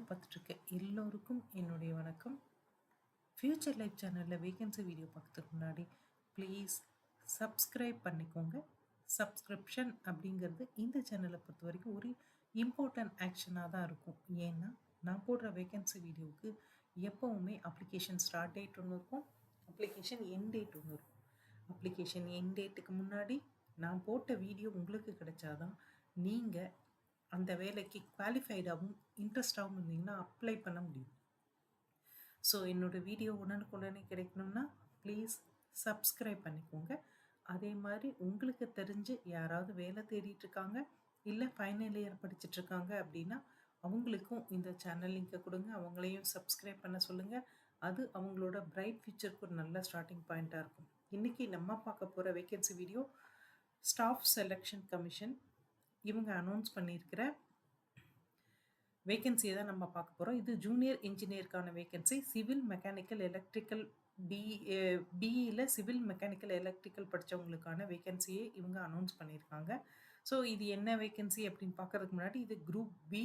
Video பார்த்துட்ருக்க எல்லோருக்கும் என்னுடைய வணக்கம். ஃப்யூச்சர் லைஃப் சேனலில் வேகன்சி வீடியோ பார்க்கறதுக்கு முன்னாடி ப்ளீஸ் சப்ஸ்கிரைப் பண்ணிக்கோங்க. சப்ஸ்கிரிப்ஷன் அப்படிங்கிறது இந்த சேனலை பொறுத்த வரைக்கும் ஒரு இம்பார்ட்டன்ட் ஆக்ஷனாக தான் இருக்கும். ஏன்னா நான் போடுற வேகன்சி வீடியோவுக்கு எப்போவுமே அப்ளிகேஷன் ஸ்டார்ட் டேட் ஒன்று இருக்கும், அப்ளிகேஷன் எண்ட் டேட் ஒன்று இருக்கும். அப்ளிகேஷன் எண்ட் டேட்டுக்கு முன்னாடி நான் போட்ட வீடியோ உங்களுக்கு கிடைச்சாதான் நீங்கள் அந்த வேலைக்கு குவாலிஃபைடாகவும் இன்ட்ரெஸ்டாகவும் இருந்தீங்கன்னா அப்ளை பண்ண முடியும். ஸோ என்னோடய வீடியோ உடனுக்குடனே கிடைக்கணும்னா ப்ளீஸ் சப்ஸ்கிரைப் பண்ணிக்கோங்க. அதே மாதிரி உங்களுக்கு தெரிஞ்சு யாராவது வேலை தேடிட்டு இருக்காங்க, இல்லை ஃபைனல் இயர் படிச்சுட்ருக்காங்க அப்படின்னா அவங்களுக்கும் இந்த சேனல் லிங்கை கொடுங்க, அவங்களையும் சப்ஸ்கிரைப் பண்ண சொல்லுங்கள். அது அவங்களோட பிரைட் ஃபியூச்சருக்கு ஒரு நல்ல ஸ்டார்டிங் பாயிண்ட்டாக இருக்கும். இன்றைக்கி நம்ம பார்க்க போகிற vacancy video staff selection commission இவங்க அனௌன்ஸ் பண்ணியிருக்கிற வேகன்சியை தான் நம்ம பார்க்க போகிறோம். இது ஜூனியர் இன்ஜினியருக்கான வேகன்சி. சிவில் மெக்கானிக்கல் எலக்ட்ரிக்கல் பிஇயில் சிவில் மெக்கானிக்கல் எலக்ட்ரிக்கல் படித்தவங்களுக்கான வேகன்சியை இவங்க அனௌன்ஸ் பண்ணியிருக்காங்க. ஸோ இது என்ன வேகன்சி அப்படின்னு பார்க்கறதுக்கு முன்னாடி இது குரூப் பி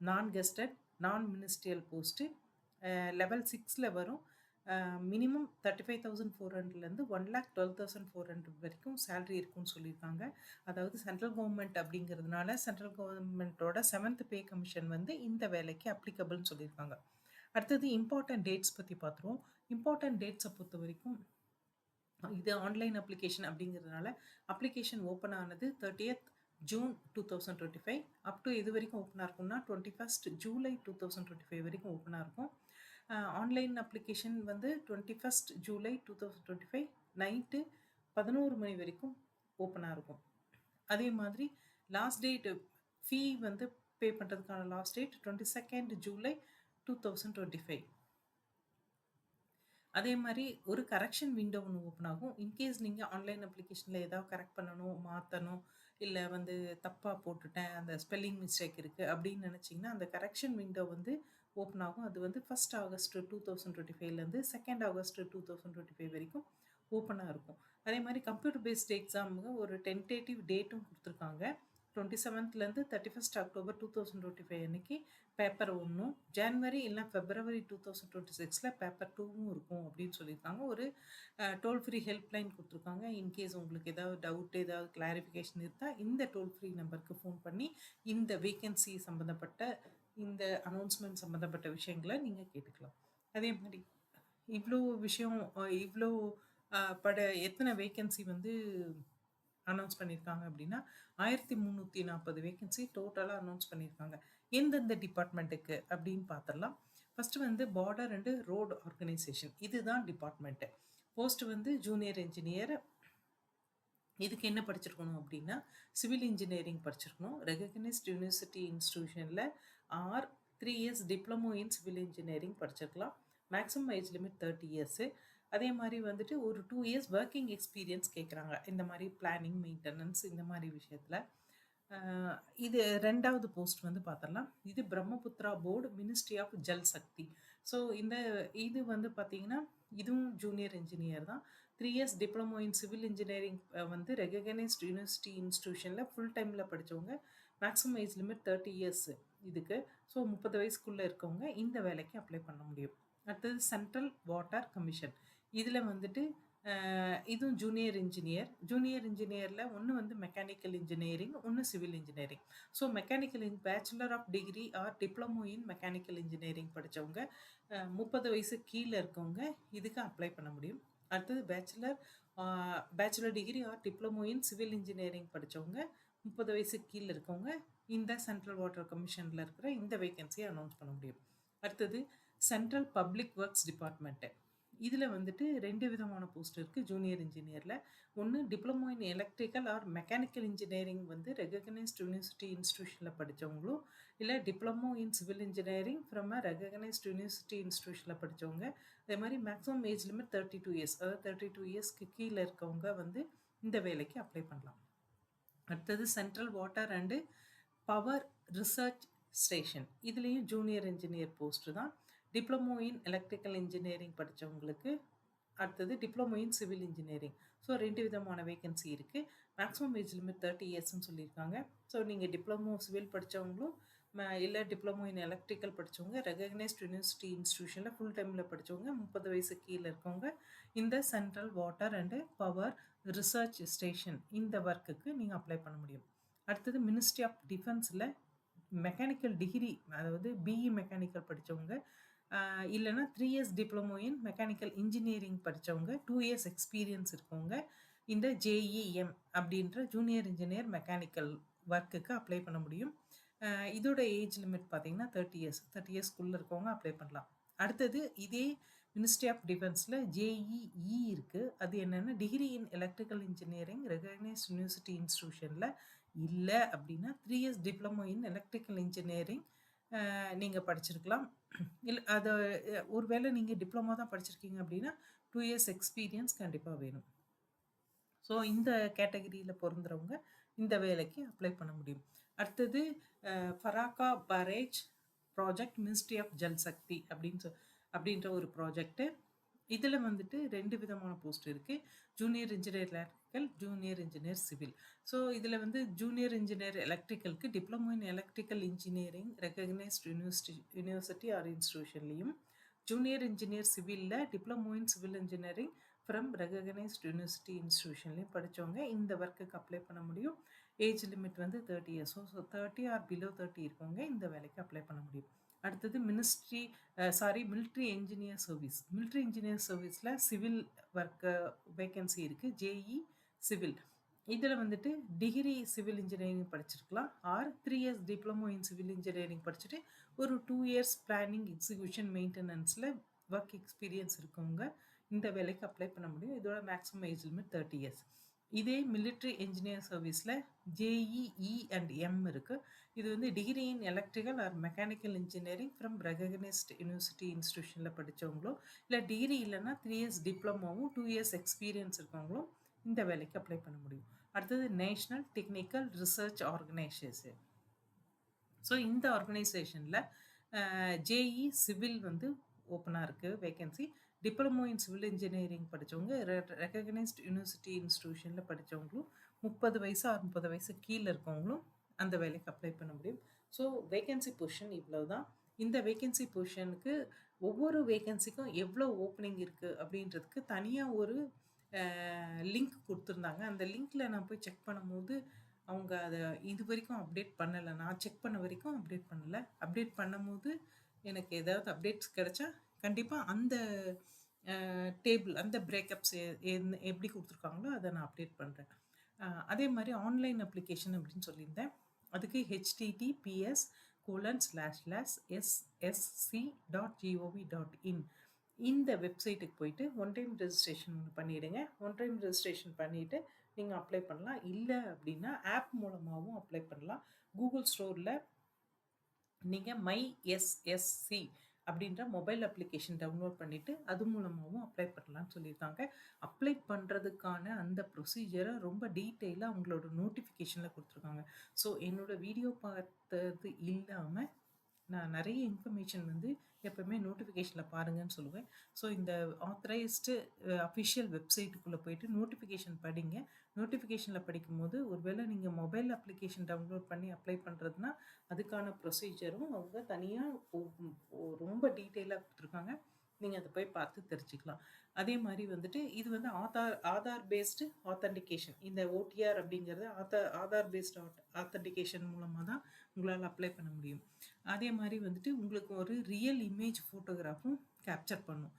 நான் கெஸ்டட் நான் மினிஸ்ட்ரியல் போஸ்ட்டு லெவல் 6ல் வரும். மினிமம் 35,400லேருந்து 1,12,400 வரைக்கும் சேலரி இருக்குன்னு சொல்லியிருக்காங்க. அதாவது சென்ட்ரல் கவர்மெண்ட் அப்படிங்கிறதுனால சென்ட்ரல் கவர்மெண்ட்டோட 7th பே கமிஷன் வந்து இந்த வேலைக்கு அப்ளிகபிள்னு சொல்லியிருக்காங்க. அடுத்தது இம்பார்ட்டன்ட் டேட்ஸ் பற்றி பார்த்துருவோம். இம்பார்ட்டன்ட் டேட்ஸை பொறுத்த வரைக்கும் இது ஆன்லைன் அப்ளிகேஷன் அப்படிங்கிறதுனால அப்ளிகேஷன் ஓப்பன் ஆனது 30th ஜூன் 2025 அப் டு இது வரைக்கும் ஓப்பனாக இருக்கும்னா 21st ஜூலை 2025 வரைக்கும் ஓப்பனாக இருக்கும். ஆன்லைன் அப்ளிகேஷன் வந்து 21st ஜூலை 2025 நைட்டு 11 மணி வரைக்கும் ஓப்பனாக இருக்கும். அதே மாதிரி லாஸ்ட் டேட் ஃபீ வந்து பே பண்ணுறதுக்கான லாஸ்ட் டேட் 22nd ஜூலை 2025. அதே மாதிரி ஒரு கரெக்ஷன் விண்டோ ஒன்று ஓப்பன் ஆகும். இன்கேஸ் நீங்கள் ஆன்லைன் அப்ளிகேஷனில் ஏதாவது கரெக்ட் பண்ணணும், மாற்றணும், இல்லை வந்து தப்பாக போட்டுட்டேன், அந்த ஸ்பெல்லிங் மிஸ்டேக் இருக்குது அப்படின்னு நினச்சிங்கன்னா அந்த கரெக்ஷன் விண்டோ வந்து ஓப்பன் ஆகும். அது வந்து 1st ஆகஸ்ட் 2025லேருந்து 2nd ஆகஸ்ட் 2025 வரைக்கும் ஓப்பனாக இருக்கும். அதே மாதிரி கம்ப்யூட்டர் பேஸ்ட் எக்ஸாமுக்கு ஒரு டென்டேட்டிவ் டேட்டும் கொடுத்துருக்காங்க. 27th 31st அக்டோபர் 2025 அன்னைக்கு பேப்பர் 1ம், ஜனவரி இல்லை ஃபெப்ரவரி 2026 பேப்பர் 2வும் இருக்கும் அப்படின்னு சொல்லியிருக்காங்க. ஒரு டோல் ஃப்ரீ ஹெல்ப்லைன் கொடுத்துருக்காங்க. இன்கேஸ் உங்களுக்கு ஏதாவது டவுட், ஏதாவது கிளாரிஃபிகேஷன் இருந்தால் இந்த டோல் ஃப்ரீ நம்பருக்கு ஃபோன் பண்ணி இந்த வேகன்சி சம்மந்தப்பட்ட இந்த அனௌன்ஸ்மெண்ட் சம்மந்தப்பட்ட விஷயங்களை நீங்கள் கேட்டுக்கலாம். அதே மாதிரி இவ்வளோ விஷயம் இவ்வளோ எத்தனை வேகன்சி வந்து அனௌன்ஸ் பண்ணியிருக்காங்க அப்படின்னா 1340 வேகன்சி டோட்டலாக அனௌன்ஸ் பண்ணியிருக்காங்க. எந்தெந்த டிபார்ட்மெண்ட்டுக்கு அப்படின்னு பார்த்துடலாம். ஃபஸ்ட்டு வந்து பார்டர் அண்டு ரோடு ஆர்கனைசேஷன், இதுதான் டிபார்ட்மெண்ட்டு. போஸ்ட் வந்து ஜூனியர் இன்ஜினியர். இதுக்கு என்ன படிச்சிருக்கணும் அப்படின்னா சிவில் இன்ஜினியரிங் படிச்சிருக்கணும். ரெகக்னைஸ்ட் யூனிவர்சிட்டி இன்ஸ்டிடியூஷனில் or 3 years diploma in civil engineering படிச்சிருக்கலாம். Maximum age limit 30 years. அதே மாதிரி வந்துட்டு ஒரு 2 years ஒர்க்கிங் எக்ஸ்பீரியன்ஸ் கேட்குறாங்க. இந்த மாதிரி பிளானிங், மெயின்டெனன்ஸ் இந்த மாதிரி விஷயத்தில். இது 2வது போஸ்ட் வந்து பார்த்துடலாம். இது Brahmaputra board, ministry of Jal Shakti. So இது வந்து பார்த்தீங்கன்னா இதுவும் ஜூனியர் இன்ஜினியர் தான். 3 years diploma in civil engineering வந்து ரெகக்னைஸ்ட் யூனிவர்சிட்டி இன்ஸ்டிடியூஷனில் ஃபுல் டைமில் படித்தவங்க. மேக்ஸிமம் ஏஜ் லிமிட் 30 years இதுக்கு. ஸோ 30 வயசுக்குள்ளே இருக்கவங்க இந்த வேலைக்கு அப்ளை பண்ண முடியும். அடுத்தது சென்ட்ரல் வாட்டர் கமிஷன். இதில் வந்துட்டு இதுவும் ஜூனியர் இன்ஜினியர். ஜூனியர் இன்ஜினியரில் ஒன்று வந்து மெக்கானிக்கல் இன்ஜினியரிங், ஒன்று civil engineering. So mechanical bachelor of degree or diploma in mechanical engineering படித்தவங்க 30 வயசு கீழே இருக்கவங்க இதுக்கு அப்ளை பண்ண முடியும். அடுத்தது bachelor degree or diploma in civil engineering படித்தவங்க 30 வயசு கீழே இருக்கவங்க இந்த சென்ட்ரல் வாட்டர் கமிஷனில் இருக்கிற இந்த வேகன்சியை அனௌன்ஸ் பண்ண முடியும். அடுத்தது சென்ட்ரல் பப்ளிக் ஒர்க்ஸ் டிபார்ட்மெண்ட்டு. இதில் வந்துட்டு 2 விதமான போஸ்ட் இருக்குது ஜூனியர் இன்ஜினியரில். ஒன்று diploma in electrical or mechanical engineering வந்து ரெகக்னைஸ்ட் யூனிவர்சிட்டி இன்ஸ்டிடியூஷனில் படித்தவங்களும், இல்லை diploma in civil engineering from a recognised university இன்ஸ்டிடியூஷனில் படித்தவங்க. அதே மாதிரி மேக்ஸிமம் ஏஜ் லிமிட் 32 years, அதாவது 32 yearsக்கு கீழே இருக்கவங்க வந்து இந்த வேலைக்கு அப்ளை பண்ணலாம். அடுத்தது central water and power research station. இதுலேயும் ஜூனியர் இன்ஜினியர் போஸ்ட்டு தான். டிப்ளமோ இன் எலக்ட்ரிக்கல் இன்ஜினியரிங் படித்தவங்களுக்கு. அடுத்தது diploma in civil engineering. So 2 விதமான வேகன்சி இருக்குது. மேக்ஸிமம் ஏஜ் லிமிட் 30 yearsன்னு சொல்லியிருக்காங்க. ஸோ நீங்கள் டிப்ளமோ சிவில் படித்தவங்களும் இல்ல டிப்ளமோ இன் எலக்ட்ரிக்கல் படிச்சவங்க, ரெகக்னைஸ்ட் யூனிவர்சிட்டி இன்ஸ்டிடியூஷன்ல ஃபுல் டைம்ல படிச்சவங்க, 30 வயசுக்கு கீழ இருக்கவங்க, இந்த central water and power research station இந்த ஒர்க்குக்கு நீங்க அப்ளை பண்ண முடியும். அடுத்தது மினிஸ்ட்ரி ஆஃப் டிஃபென்ஸ்ல மெக்கானிக்கல் டிகிரி, அதாவது பிஇ மெக்கானிக்கல் படிச்சவங்க, இல்லன்னா 3 years diploma in mechanical engineering படிச்சவங்க, 2 இயர்ஸ் எக்ஸ்பீரியன்ஸ் இருக்கவங்க, இந்த ஜேஇஎம் அப்படின்ற ஜூனியர் இன்ஜினியர் மெக்கானிக்கல் ஒர்க்குக்கு அப்ளை பண்ண முடியும். இதோட ஏஜ் லிமிட் பார்த்தீங்கன்னா 30 இயர்ஸ். 30 இயர்ஸ்க்குள்ள இருக்கவங்க அப்ளை பண்ணலாம். அடுத்தது இதே மினிஸ்ட்ரி ஆஃப் டிஃபென்ஸ்ல ஜேஇஇ இருக்கு. அது என்னன்னா degree in electrical engineering recognised university இன்ஸ்டிடியூஷன்ல இல்ல அப்படின்னா 3 years diploma in electrical engineering நீங்க படிச்சிருக்கலாம். இல்ல அத ஒருவேளை நீங்க டிப்ளமோ தான் படிச்சிருக்கீங்க அப்படின்னா 2 இயர்ஸ் எக்ஸ்பீரியன்ஸ் கண்டிப்பா வேணும். ஸோ இந்த கேட்டகரியில பொருந்துறவங்க இந்த வேலைக்கு அப்ளை பண்ண முடியும். அடுத்தது Farakka barrage project ministry of Jal Shakti அப்படின்ற ஒரு ப்ராஜெக்ட்டு. இதில் வந்துட்டு 2 விதமான போஸ்ட் இருக்கு. Junior engineer electrical, junior engineer civil. So இதில் வந்து ஜூனியர் இன்ஜினியர் எலக்ட்ரிக்கலுக்கு diploma in electrical engineering recognised university or இன்ஸ்டிடியூஷன்லையும், ஜூனியர் இன்ஜினியர் சிவில்ல diploma in civil engineering from recognised university இன்ஸ்டிடியூஷன்லையும் படிச்சவங்க இந்த ஒர்க்குக்கு அப்ளை பண்ண முடியும். ஏஜ் லிமிட் வந்து 30 இயர்ஸ். ஸோ 30 ஆர் பிலோ 30 இருக்கவங்க இந்த வேலைக்கு அப்ளை பண்ண முடியும். அடுத்தது military engineer service. Military engineer சர்வீஸ்ல சிவில் ஒர்க் வேகன்சி இருக்கு. J E civil. இதில் வந்துட்டு டிகிரி சிவில் இன்ஜினியரிங் படிச்சிருக்கலாம், or 3 years diploma in civil engineering படிச்சுட்டு ஒரு 2 இயர்ஸ் பிளானிங் எக்ஸிக்யூஷன் மெயின்டெனன்ஸில் ஒர்க் எக்ஸ்பீரியன்ஸ் இருக்கவங்க இந்த வேலைக்கு அப்ளை பண்ண முடியும். இதோட மேக்ஸிமம் ஏஜ் லிமிட் 30 இயர்ஸ். இதே மிலிட்ரி என்ஜினியர் சர்வீஸில் ஜேஇஇ அண்ட் எம் இருக்கு. இது வந்து degree in electrical or mechanical engineering from recognised university இன்ஸ்டிடியூஷனில் படித்தவங்களோ, இல்லை டிகிரி இல்லைன்னா 3 இயர்ஸ் டிப்ளமோவும் 2 இயர்ஸ் எக்ஸ்பீரியன்ஸ் இருக்கவங்களும் இந்த வேலைக்கு அப்ளை பண்ண முடியும். அடுத்தது national technical research organisation. So இந்த ஆர்கனைசேஷனில் ஜேஇ சிவில் வந்து ஓப்பனாக இருக்குது vacancy. Diploma in civil engineering படித்தவங்க, ரெகக்னைஸ்ட் யூனிவர்சிட்டி இன்ஸ்டிடியூஷனில் படித்தவங்களும், 30 வயசு 30 வயசு கீழே இருக்கவங்களும் அந்த வேலைக்கு அப்ளை பண்ண முடியும். ஸோ வேகன்சி பொசிஷன் இவ்வளோ தான். இந்த வேகன்சி பொசிஷனுக்கு ஒவ்வொரு வேகன்சிக்கும் எவ்வளோ ஓப்பனிங் இருக்குது அப்படின்றதுக்கு தனியாக ஒரு லிங்க் கொடுத்துருந்தாங்க. அந்த லிங்க்கில் நான் போய் செக் பண்ணும்போது அவங்க அதை இது வரைக்கும் அப்டேட் பண்ணலை. நான் செக் பண்ண வரைக்கும் அப்டேட் பண்ணலை. அப்டேட் பண்ணும்போது எனக்கு ஏதாவது அப்டேட்ஸ் கிடைச்சா கண்டிப்பாக அந்த டேபிள், அந்த பிரேக்கப்ஸ் எப்படி கொடுத்துருக்காங்களோ அதை நான் அப்டேட் பண்ணுறேன். அதே மாதிரி ஆன்லைன் அப்ளிகேஷன் அப்படின்னு சொல்லியிருந்தேன். அதுக்கு https://ssc.gov.in இந்த வெப்சைட்டுக்கு போயிட்டு ஒன் டைம் ரெஜிஸ்ட்ரேஷன் பண்ணிவிடுங்க. ஒன் டைம் ரெஜிஸ்ட்ரேஷன் பண்ணிவிட்டு நீங்கள் அப்ளை பண்ணலாம். இல்லை அப்படின்னா ஆப் மூலமாகவும் அப்ளை பண்ணலாம். கூகுள் ஸ்டோரில் நீங்கள் மைஎஸ்எஸ்சி அப்படின்ற மொபைல் அப்ளிகேஷன் டவுன்லோட் பண்ணிவிட்டு அது மூலமாகவும் அப்ளை பண்ணலான்னு சொல்லியிருக்காங்க. அப்ளை பண்ணுறதுக்கான அந்த ப்ரொசீஜரை ரொம்ப டீட்டெயிலாக அவங்களோட நோட்டிஃபிகேஷனில் கொடுத்துருக்காங்க. ஸோ என்னோடய வீடியோ பார்த்தது இல்லாமல் நான் நிறைய இன்ஃபர்மேஷன் வந்து எப்போவுமே நோட்டிஃபிகேஷனில் பாருங்கன்னு சொல்லுவேன். ஸோ இந்த ஆத்தரைஸ்டு அஃபிஷியல் வெப்சைட்டுக்குள்ளே போயிட்டு நோட்டிஃபிகேஷன் படிங்க. நோட்டிஃபிகேஷனில் படிக்கும்போது ஒருவேளை நீங்கள் மொபைல் அப்ளிகேஷன் டவுன்லோட் பண்ணி அப்ளை பண்ணுறதுனா அதுக்கான ப்ரொசீஜரும் அவங்க தனியாக ரொம்ப டீட்டெயிலாக கொடுத்துருக்காங்க. நீங்கள் அதை போய் பார்த்து தெரிஞ்சுக்கலாம். அதே மாதிரி வந்துட்டு இது வந்து ஆதார் பேஸ்டு ஆத்தென்டிகேஷன். இந்த ஓடிஆர் அப்படிங்கிறது ஆதார் பேஸ்டு ஆத்தென்டிகேஷன் மூலமாக தான் உங்களால் அப்ளை பண்ண முடியும். அதே மாதிரி வந்துட்டு உங்களுக்கு ஒரு ரியல் இமேஜ் ஃபோட்டோகிராஃபும் கேப்சர் பண்ணும்.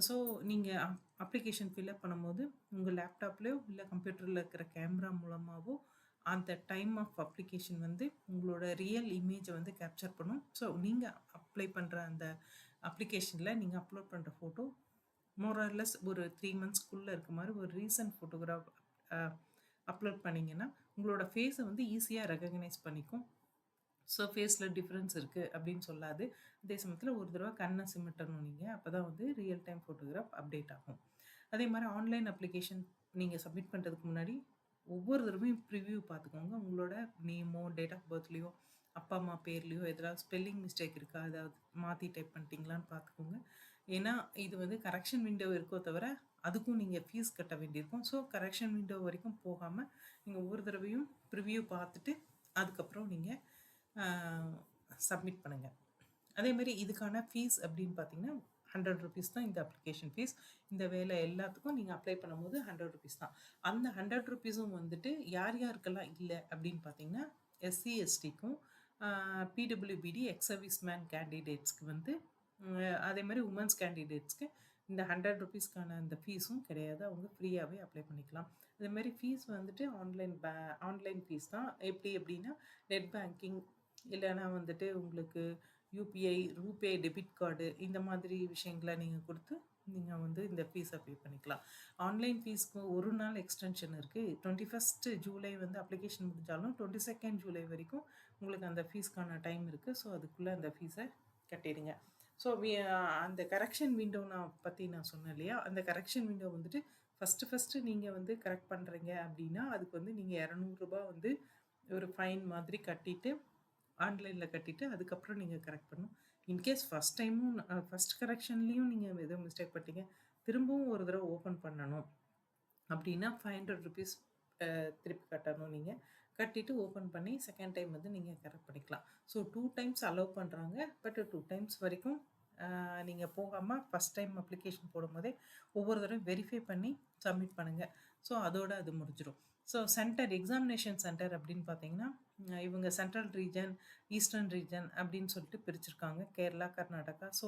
ஸோ நீங்கள் அப்ளிகேஷன் ஃபில்அப் பண்ணும்போது உங்கள் லேப்டாப்லேயோ இல்லை கம்ப்யூட்டரில் இருக்கிற கேமரா மூலமாகவோ அந்த டைம் ஆஃப் அப்ளிகேஷன் வந்து உங்களோட ரியல் இமேஜை வந்து கேப்சர் பண்ணும். ஸோ நீங்கள் அப்ளை பண்ணுற அந்த அப்ளிகேஷனில் நீங்கள் அப்லோட் பண்ணுற ஃபோட்டோ மோரர்லெஸ் ஒரு 3 மந்த்ஸ்க்குள்ளே இருக்க மாதிரி ஒரு ரீசன்ட் ஃபோட்டோகிராஃப் அப்லோட் பண்ணிங்கன்னா உங்களோட ஃபேஸை வந்து ஈஸியாக ரெகக்னைஸ் பண்ணிக்கும். ஸோ ஃபேஸில் டிஃப்ரென்ஸ் இருக்குது அப்படின்னு சொல்லாது. அதே சமயத்தில் ஒரு தடவை கண்ணை சிமிட்டணும் நீங்கள், அப்போ தான் வந்து ரியல் டைம் ஃபோட்டோகிராஃப் அப்டேட் ஆகும். அதே மாதிரி ஆன்லைன் அப்ளிகேஷன் நீங்கள் சப்மிட் பண்ணுறதுக்கு முன்னாடி ஒவ்வொரு தடவையும் ப்ரிவ்யூ பார்த்துக்கோங்க. உங்களோட நேமோ டேட் ஆஃப் பர்த்லேயோ அப்பா அம்மா பேர்லேயோ எதாவது ஸ்பெல்லிங் மிஸ்டேக் இருக்கா, அதாவது மாற்றி டைப் பண்ணிட்டீங்களான்னு பார்த்துக்கோங்க. ஏன்னா இது வந்து கரெக்ஷன் விண்டோ இருக்கோ தவிர அதுக்கும் நீங்கள் ஃபீஸ் கட்ட வேண்டியிருக்கும். ஸோ கரெக்ஷன் விண்டோ வரைக்கும் போகாமல் நீங்கள் ஒவ்வொரு தடவையும் ப்ரிவ்யூ பார்த்துட்டு அதுக்கப்புறம் நீங்கள் சப்மிட் பண்ணுங்க. அதேமாரி இதுக்கான ஃபீஸ் அப்படின்னு பார்த்தீங்கன்னா, ₹100 தான் இந்த அப்ளிகேஷன் ஃபீஸ். இந்த வேலை எல்லாத்துக்கும் நீங்க அப்ளை பண்ணும்போது ₹100 தான். அந்த ₹100ம் வந்துட்டு யார் யாருக்கெல்லாம் இல்ல அப்படின்னு பார்த்தீங்கன்னா, எஸ்சி, எஸ்டிக்கும், பிடபிள்யூபிடி, எக்ஸ் சர்வீஸ் மேன் கேண்டிடேட்ஸ்க்கு வந்து அதேமாரி உமன்ஸ் கேண்டிடேட்ஸ்க்கு இந்த ₹100க்கான அந்த ஃபீஸும் கிடையாது. அவங்க ஃப்ரீயாவே அப்ளை பண்ணிக்கலாம். அதேமாரி ஃபீஸ் வந்துட்டு ஆன்லைன் ஃபீஸ் தான். எப்படி அப்படின்னா, நெட் பேங்கிங் இல்லன்னா வந்துட்டு உங்களுக்கு யுபிஐ, ரூபே டெபிட் கார்டு இந்த மாதிரி விஷயங்கள நீங்க குடுத்து, நீங்க வந்து இந்த ஃபீஸ பே பண்ணிக்கலாம். ஆன்லைன் ஃபீஸ்க்கு 1 நாள் எக்ஸ்டென்ஷன் இருக்கு. 21 ஜூலை வந்து அப்ளிகேஷன் முடிஞ்சாலும் 22 ஜூலை வரைக்கும் உங்களுக்கு அந்த ஃபீஸ்க்கான டைம் இருக்கு. ஸோ, அதுக்குள்ள அந்த ஃபீஸ கட்டிடுங்க. ஸோ, அந்த கரெக்ஷன் விண்டோ பத்தி நான் சொன்னேன் இல்லையா? அந்த கரெக்ஷன் விண்டோ வந்துட்டு ஃபர்ஸ்ட்டு நீங்க வந்து கரெக்ட் பண்றீங்க அப்டின்னா, அதுக்கு வந்து நீங்க ₹200 வந்து ஒரு ஃபைன் மாதிரி கட்டிட்டு ஆன்லைன்ல கட்டிட்டு, அதுக்கப்புறம் நீங்க கரெக்ட் பண்ணணும். இன்கேஸ் ஃபர்ஸ்ட் கரெக்ஷன்லயும் நீங்க எதுவும் மிஸ்டேக் பண்ணிட்டீங்க, திரும்பவும் ஒரு தடவ ஓப்பன் பண்ணணும் அப்டின்னா, ₹500 திருப்பி கட்டணும் நீங்க. கட்டிட்டு ஓப்பன் பண்ணி செகண்ட் டைம் வந்து நீங்க கரெக்ட் பண்ணிக்கலாம். ஸோ 2 டைம்ஸ் அலோவ் பண்றாங்க. பட் 2 டைம்ஸ் வரைக்கும் நீங்க போகாம ஃபர்ஸ்ட் டைம் அப்ளிகேஷன் போடும்போதே ஒவ்வொரு தடவையும் வெரிஃபை பண்ணி சப்மிட் பண்ணுங்க. ஸோ அதோட அது முடிஞ்சிரும். ஸோ எக்ஸாமினேஷன் சென்டர் அப்படின்னு பார்த்தீங்கன்னா, இவங்க சென்ட்ரல் ரீஜன், ஈஸ்டர்ன் ரீஜன் அப்படின்னு சொல்லிட்டு பிரிச்சிருக்காங்க. கேரளா, கர்நாடகா. ஸோ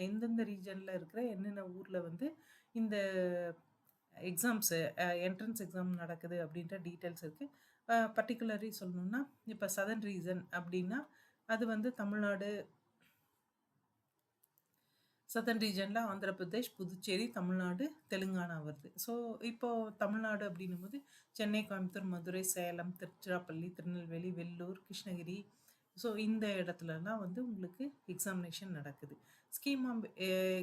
எந்தெந்த ரீஜன்ல இருக்கிற என்னென்ன ஊர்ல வந்து இந்த எக்ஸாம்ஸு என்ட்ரன்ஸ் எக்ஸாம் நடக்குது அப்படின்ற டீட்டெயில்ஸ் இருக்கு. பர்ட்டிகுலர்லி சொல்லணும்னா, இப்ப சதர்ன் ரீஜன் அப்படின்னா, அது வந்து தமிழ்நாடு, சதர்ன் ரீஜன்ல ஆந்திர பிரதேஷ், புதுச்சேரி, தமிழ்நாடு, தெலுங்கானா வருது. ஸோ, இப்போ தமிழ்நாடு அப்படின்னும்போது சென்னை, கோயம்புத்தூர், மதுரை, சேலம், திருச்சிராப்பள்ளி, திருநெல்வேலி, வெல்லூர், கிருஷ்ணகிரி. ஸோ, இந்த இடத்துலலாம் வந்து உங்களுக்கு எக்ஸாமினேஷன் நடக்குது. ஸ்கீம் ஆஃப்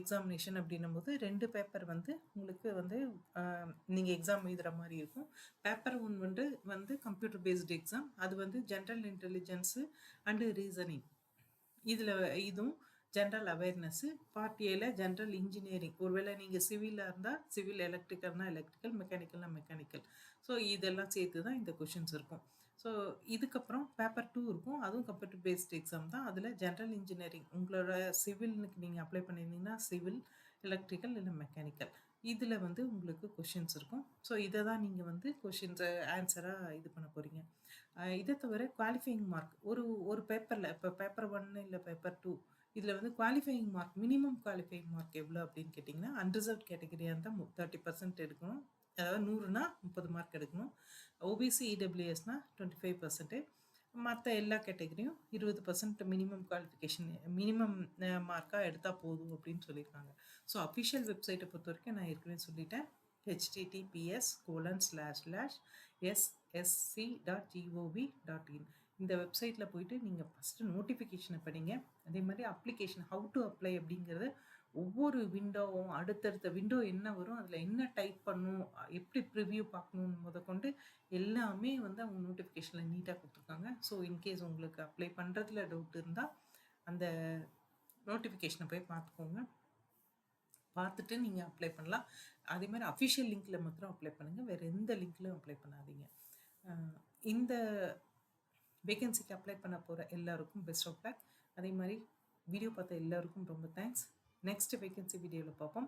எக்ஸாமினேஷன் அப்படின்னும்போது 2 பேப்பர் வந்து உங்களுக்கு வந்து அ நீங்க எக்ஸாம் எழுதுற மாரி இருக்கும். பேப்பர் 1 வந்து கம்ப்யூட்டர் பேஸ்டு எக்ஸாம். அது வந்து ஜெனரல் இன்டெலிஜென்ஸு அண்ட் ரீசனிங். இதுல இதுவும் ஜெனரல் அவேர்னஸ். பார்ட் ஏல ஜெனரல் இன்ஜினியரிங். ஒருவேளை நீங்க சிவிலா இருந்தா சிவில், எலக்ட்ரிக்கல்னா எலக்ட்ரிக்கல், மெக்கானிக்கல்னா மெக்கானிக்கல். ஸோ இதெல்லாம் சேர்த்து தான் இந்த கொஷின்ஸ் இருக்கும். ஸோ இதுக்கப்புறம் பேப்பர் 2 இருக்கும். அதுவும் கம்ப்யூட்டர் பேஸ்ட் எக்ஸாம் தான். அதில் ஜெனரல் இன்ஜினியரிங் உங்களோட சிவிலுக்கு நீங்கள் அப்ளை பண்ணியிருந்தீங்கன்னா சிவில், எலக்ட்ரிக்கல் இல்லை மெக்கானிக்கல். இதில் வந்து உங்களுக்கு கொஷின்ஸ் இருக்கும். ஸோ இதை தான் நீங்கள் வந்து கொஷின்ஸை ஆன்சராக இது பண்ண போகிறீங்க. இதை தவிர குவாலிஃபையிங் மார்க் ஒரு ஒரு பேப்பரில் இப்போ பேப்பர் 1 இல்லை பேப்பர் 2 இதில் வந்து qualifying mark minimum qualifying mark எவ்வளோ அப்படின்னு கேட்டிங்கன்னா, அன்ரிசர்வ்ட் கேட்டகரியாக இருந்தால் 30% எடுக்கணும். அதாவது 100னா 30 மார்க் எடுக்கணும். ஓபிசி, இடபிள்யூஎஸ்னா 25%. மற்ற எல்லா கேட்டகரியும் 20% மினிமம் குவாலிஃபிகேஷன் மினிமம் மார்க்காக எடுத்தால் போதும் அப்படின்னு சொல்லியிருக்காங்க. ஸோ அஃபிஷியல் வெப்சைட்டை பொறுத்த வரைக்கும் நான் ஏற்கனவே சொல்லிட்டேன். https://ssc.gov.in இந்த வெப்சைட்டில் போயிட்டு நீங்கள் ஃபஸ்ட்டு நோட்டிஃபிகேஷனை படிங்க. அதே மாதிரி அப்ளிகேஷன் ஹவு டு அப்ளை அப்படிங்கிறது ஒவ்வொரு விண்டோவும் அடுத்தடுத்த விண்டோ என்ன வரும், அதில் என்ன டைப் பண்ணணும், எப்படி ப்ரிவ்யூ பார்க்கணுன்னு முதற்கொண்டு எல்லாமே வந்து அவங்க நோட்டிஃபிகேஷனில் நீட்டாக கொடுத்துருக்காங்க. ஸோ இன்கேஸ் உங்களுக்கு அப்ளை பண்ணுறதுல டவுட் இருந்தால் அந்த நோட்டிஃபிகேஷனை போய் பார்த்துக்கோங்க. பார்த்துட்டு நீங்கள் அப்ளை பண்ணலாம். அதே மாதிரி அஃபிஷியல் லிங்க்கில் மாத்திரம் அப்ளை பண்ணுங்கள். வேறு எந்த லிங்க்லையும் அப்ளை பண்ணாதீங்க. இந்த வேகன்சிக்கு அப்ளை பண்ண போகிற எல்லாருக்கும் பெஸ்ட் ஆஃப் லக். அதே மாதிரி வீடியோ பார்த்த எல்லாருக்கும் ரொம்ப தேங்க்ஸ். நெக்ஸ்ட் வேகன்சி வீடியோவில் பார்ப்போம்.